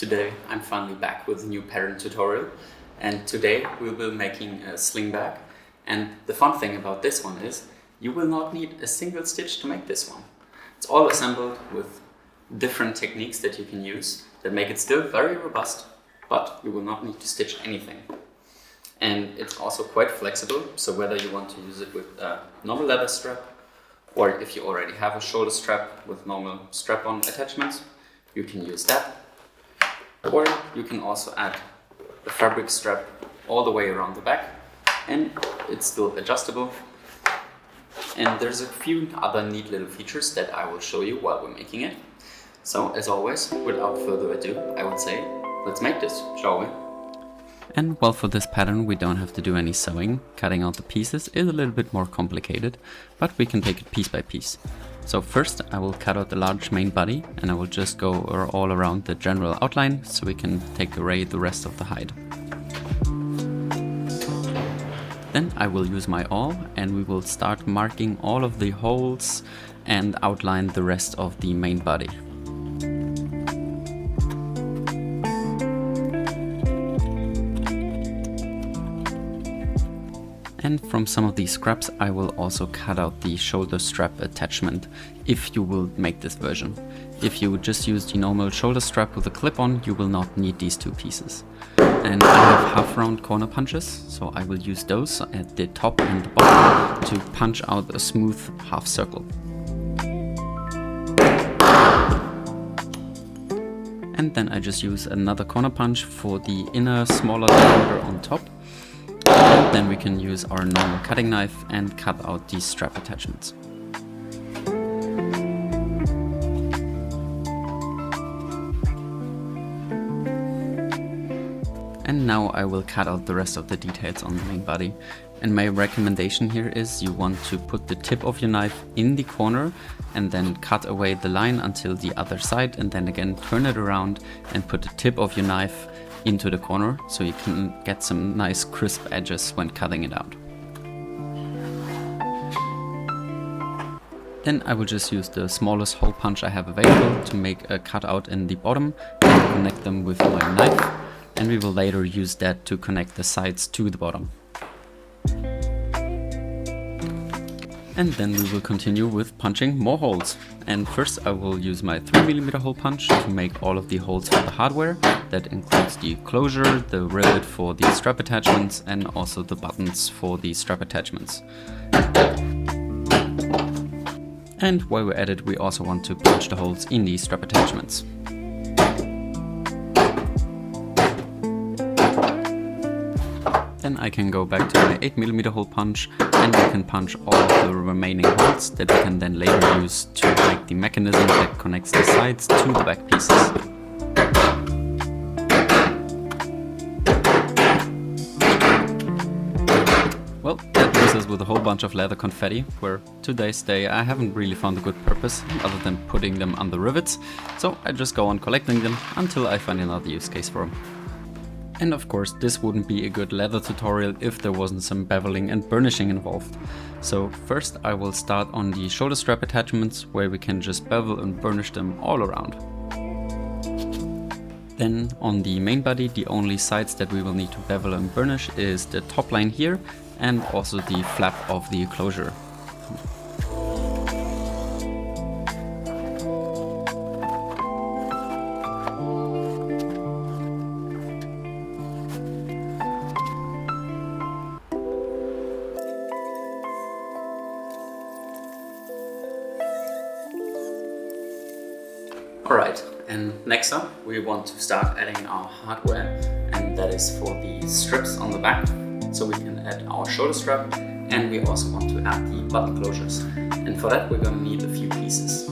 Today I'm finally back with a new pattern tutorial, and today we will be making a sling bag. And the fun thing about this one is you will not need a single stitch to make this one. It's all assembled with different techniques that you can use that make it still very robust, but you will not need to stitch anything. And it's also quite flexible, so whether you want to use it with a normal leather strap, or if you already have a shoulder strap with normal strap-on attachments, you can use that. Or you can also add a fabric strap all the way around the back, and it's still adjustable. And there's a few other neat little features that I will show you while we're making it. So as always, without further ado, I would say, let's make this, shall we? And well, for this pattern we don't have to do any sewing. Cutting out the pieces is a little bit more complicated, but we can take it piece by piece. So first I will cut out the large main body, and I will just go all around the general outline so we can take away the rest of the hide. Then I will use my awl and we will start marking all of the holes and outline the rest of the main body. And from some of these scraps I will also cut out the shoulder strap attachment if you will make this version. If you just use the normal shoulder strap with a clip-on, you will not need these two pieces. And I have half round corner punches, so I will use those at the top and the bottom to punch out a smooth half circle. And then I just use another corner punch for the inner smaller diameter on top. And then we can use our normal cutting knife and cut out these strap attachments. And now I will cut out the rest of the details on the main body. And my recommendation here is you want to put the tip of your knife in the corner and then cut away the line until the other side, and then again turn it around and put the tip of your knife into the corner so you can get some nice crisp edges when cutting it out. Then I will just use the smallest hole punch I have available to make a cutout in the bottom and connect them with my knife, and we will later use that to connect the sides to the bottom. And then we will continue with punching more holes. And first I will use my 3mm hole punch to make all of the holes for the hardware. That includes the closure, the rivet for the strap attachments, and also the buttons for the strap attachments. And while we're at it, we also want to punch the holes in the strap attachments. Then I can go back to my 8mm hole punch, and we can punch all of the remaining holes that we can then later use to make the mechanism that connects the sides to the back pieces. Well, that leaves us with a whole bunch of leather confetti, where today's day I haven't really found a good purpose other than putting them on the rivets, so I just go on collecting them until I find another use case for them. And of course, this wouldn't be a good leather tutorial if there wasn't some beveling and burnishing involved. So first I will start on the shoulder strap attachments, where we can just bevel and burnish them all around. Then on the main body, the only sides that we will need to bevel and burnish is the top line here and also the flap of the closure. Alright, and next up we want to start adding our hardware, and that is for the strips on the back. So we can add our shoulder strap, and we also want to add the button closures. And for that we're going to need a few pieces.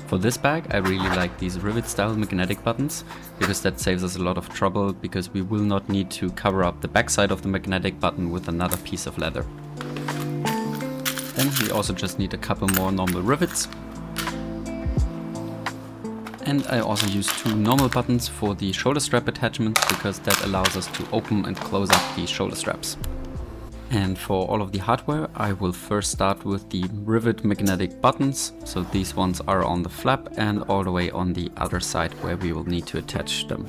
For this bag I really like these rivet style magnetic buttons, because that saves us a lot of trouble, because we will not need to cover up the back side of the magnetic button with another piece of leather. Then we also just need a couple more normal rivets. And I also use two normal buttons for the shoulder strap attachments, because that allows us to open and close up the shoulder straps. And for all of the hardware, I will first start with the rivet magnetic buttons. So these ones are on the flap and all the way on the other side where we will need to attach them.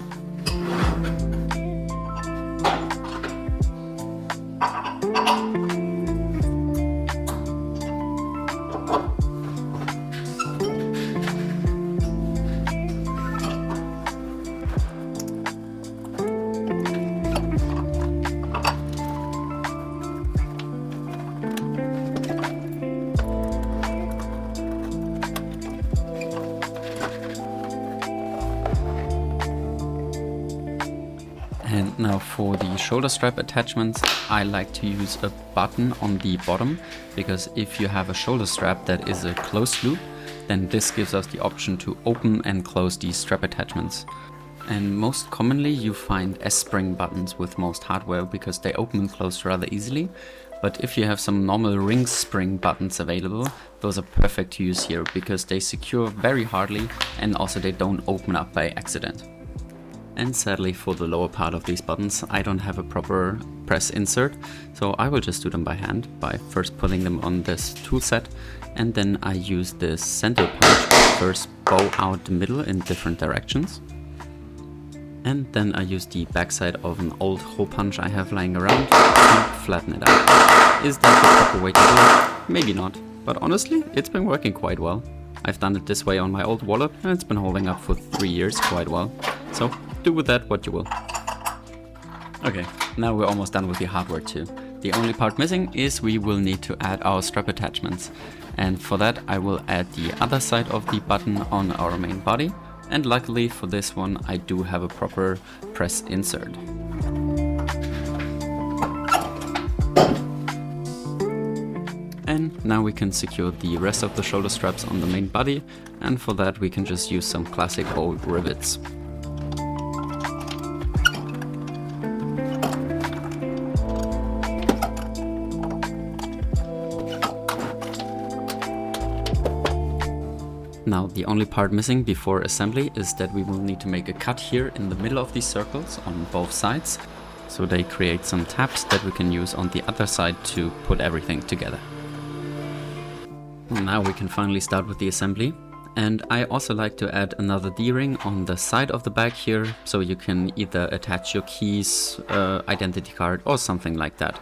And now for the shoulder strap attachments, I like to use a button on the bottom, because if you have a shoulder strap that is a closed loop, then this gives us the option to open and close these strap attachments. And most commonly you find S-spring buttons with most hardware because they open and close rather easily. But if you have some normal ring spring buttons available, those are perfect to use here because they secure very hardly and also they don't open up by accident. And sadly for the lower part of these buttons, I don't have a proper press insert, so I will just do them by hand by first putting them on this tool set, and then I use this center punch to first bow out the middle in different directions. And then I use the backside of an old hole punch I have lying around to flatten it out. Is that the proper way to do it? Maybe not, but honestly, it's been working quite well. I've done it this way on my old wallet and it's been holding up for 3 years quite well. So do with that what you will. Okay, now we're almost done with the hardware too. The only part missing is we will need to add our strap attachments. And for that I will add the other side of the button on our main body. And luckily for this one I do have a proper press insert. And now we can secure the rest of the shoulder straps on the main body, and for that we can just use some classic old rivets. Now the only part missing before assembly is that we will need to make a cut here in the middle of these circles on both sides, so they create some tabs that we can use on the other side to put everything together. Now we can finally start with the assembly, and I also like to add another D-ring on the side of the bag here, so you can either attach your keys, identity card or something like that.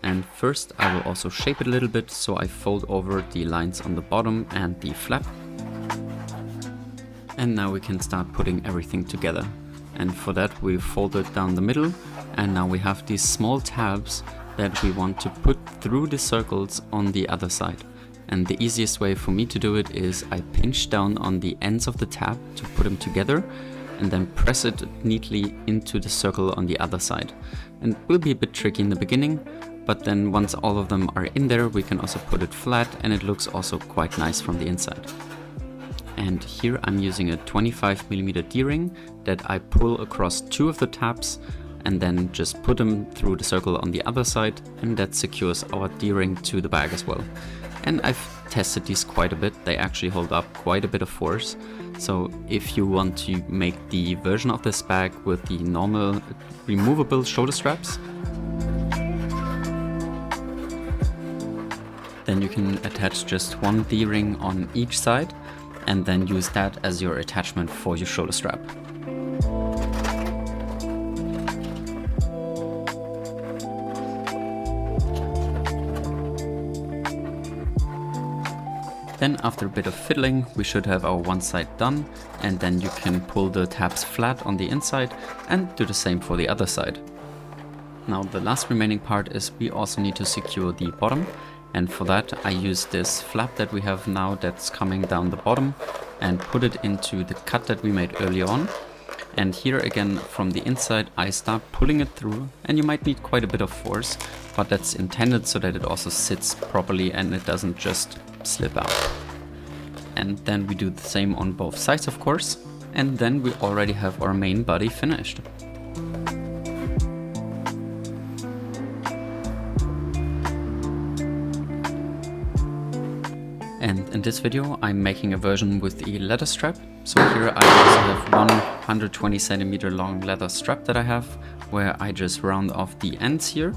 And first I will also shape it a little bit, so I fold over the lines on the bottom and the flap. And now we can start putting everything together. And for that we fold it down the middle, and now we have these small tabs that we want to put through the circles on the other side. And the easiest way for me to do it is I pinch down on the ends of the tab to put them together and then press it neatly into the circle on the other side. And it will be a bit tricky in the beginning, but then once all of them are in there we can also put it flat and it looks also quite nice from the inside. And here I'm using a 25mm D-ring that I pull across 2 of the tabs and then just put them through the circle on the other side, and that secures our D-ring to the bag as well. And I've tested these quite a bit, they actually hold up quite a bit of force. So if you want to make the version of this bag with the normal removable shoulder straps, then you can attach just 1 D-ring on each side and then use that as your attachment for your shoulder strap. Then after a bit of fiddling we should have our one side done, and then you can pull the tabs flat on the inside and do the same for the other side. Now the last remaining part is we also need to secure the bottom, and for that I use this flap that we have now that's coming down the bottom and put it into the cut that we made earlier on. And here again from the inside I start pulling it through, and you might need quite a bit of force, but that's intended so that it also sits properly and it doesn't just slip out. And then we do the same on both sides of course, and then we already have our main body finished. And in this video I'm making a version with the leather strap. So here I also have one 120cm long leather strap that I have, where I just round off the ends here.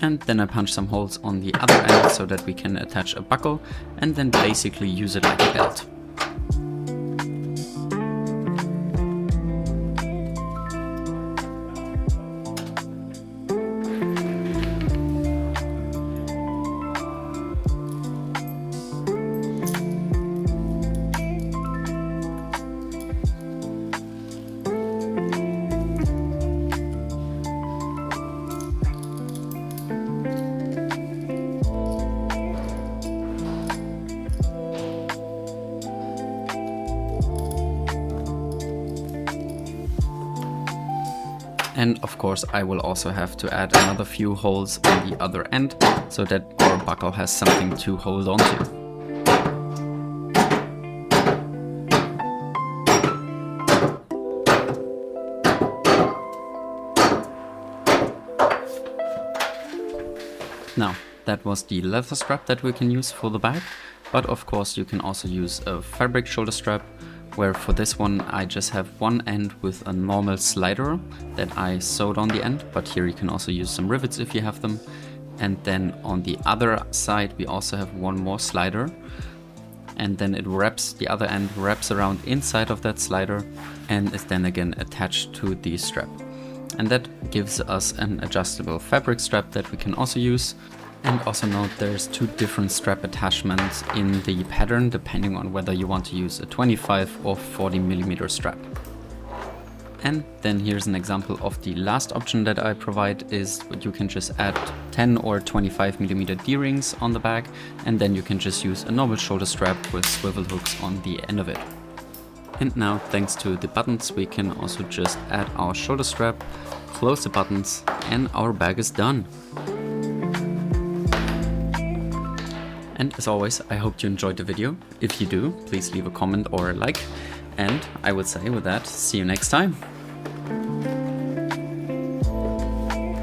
And then I punch some holes on the other end so that we can attach a buckle and then basically use it like a belt. And of course I will also have to add another few holes on the other end so that our buckle has something to hold on to. Now, that was the leather strap that we can use for the bag, but of course you can also use a fabric shoulder strap, where for this one I just have one end with a normal slider that I sewed on the end, but here you can also use some rivets if you have them. And then on the other side we also have one more slider, and then it wraps, the other end wraps around inside of that slider and is then again attached to the strap. And that gives us an adjustable fabric strap that we can also use. And also note there's two different strap attachments in the pattern depending on whether you want to use a 25 or 40mm strap. And then here's an example of the last option that I provide is you can just add 10 or 25mm D-rings on the bag, and then you can just use a normal shoulder strap with swivel hooks on the end of it. And now, thanks to the buttons, we can also just add our shoulder strap, close the buttons, and our bag is done. And as always, I hope you enjoyed the video. If you do, please leave a comment or a like. And I would say with that, see you next time.